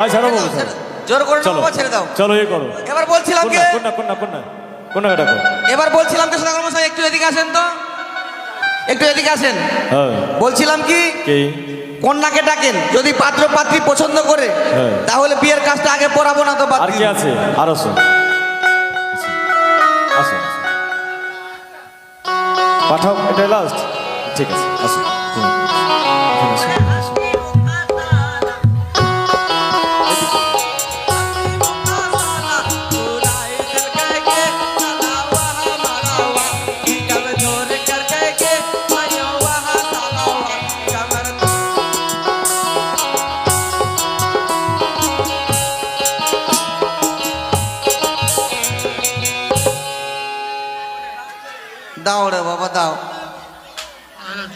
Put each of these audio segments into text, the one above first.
ছাড়ো বাবু, ছাড়ো। জোর করে চলো বাবা ছেড়ে দাও। চলো এই করো। এবার বলছিলাম কে কোন ডাকো। এবার বলছিলাম কে সদাগর মশাই একটু এদিকে আসেন তো, একটু এদিকে আসেন। হ্যাঁ বলছিলাম কি কি কন্যাকে ডাকেন, যদি পাত্র পাত্রী পছন্দ করে হ্যাঁ। তাহলে বিয়ের কাজটা আগে পড়াবো না তো বাদ আর কি দিন। আছে? আর আসো আসো পাঠাও, এটা লাস্ট। ঠিক আছে আসো তুমি। এখানে আসো, আসো। দাও রে বাবা দাও,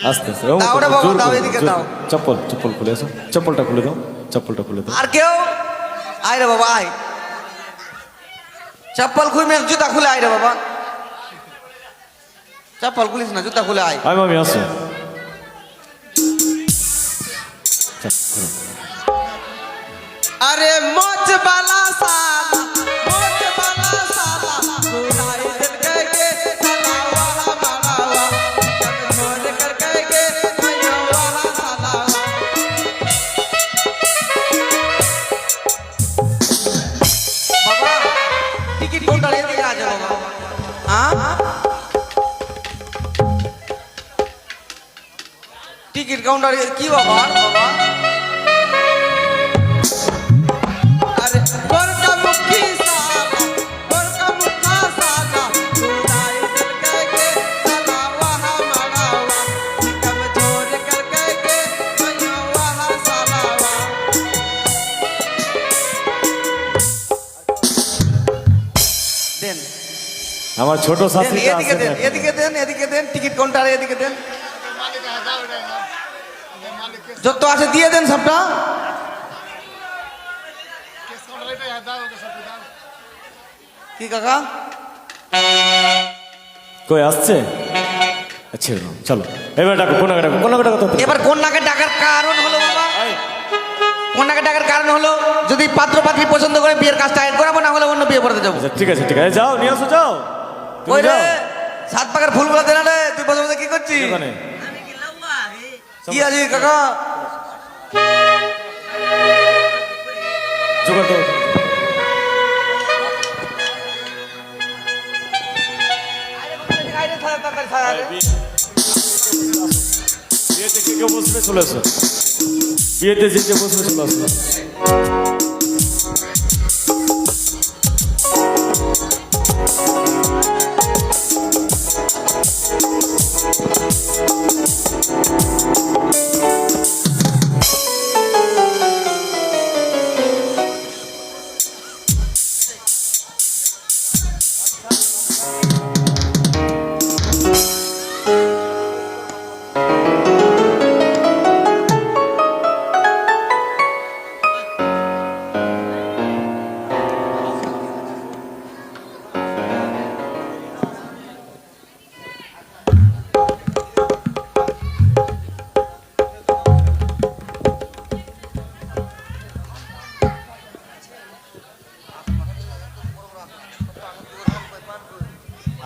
আস্তে আস্তে দাও রে বাবা, দাও, এদিকে দাও। চপ্পল খুলে আসো, চপ্পলটা খুলে দাও, চপ্পলটা খুলে দাও। আর কেউ আয় রে বাবা আয়, চপ্পল খুলে জুতা খুলে আয় রে বাবা, চপ্পল খুলিস না জুতা খুলে আয়। আয় মামি আসো। अरे मोच वाला साला, मोच वाला साला, बुराई दिल के साला वाला मारावा, जब छोड़ कर के आयो वाला साला। बाबा टिकट काउंटर ये दिखा जा बाबा। हाँ टिकट काउंटर की बाबा बाबा আমার ছোট শাশুড়িটা আছে না। এদিকে দেন টিকিট কাউন্টারে এদিকে দেন, যত আছে দিয়ে দেন সবটা। কি কাকা কই আসছে? আচ্ছা চলো এবার ডাকো, কোনাকে ডাকো তো। এবার কন্যাকে ডাকার কারণ হলো বাবা, কন্যাকে ডাকার কারণ হলো যদি পাত্র পাত্রী পছন্দ করে বিয়ের কাজটা আগে করাবো, না হলে অন্য বিয়ে করতে যাবো। আচ্ছা ঠিক আছে যাও নিয়ে আসো, যাও তুমি ওই রে যাও। সাত পাকার ফুলগুলো দেন রে, তুই বসে বসে কি করছিস? ওখানে কি আছে কাকা? জোগাড় করো। বিয়েতে কে বসবে চলে আসো, বিয়েতে যে বসবে চলে আসো।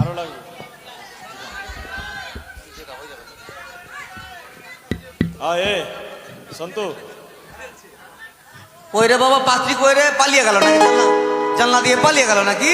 আরো লাগবে। সন্তু কই রে বাবা পাত্রী কই রে, পালিয়ে গেল নাকি? জানলা দিয়ে পালিয়ে গেল নাকি?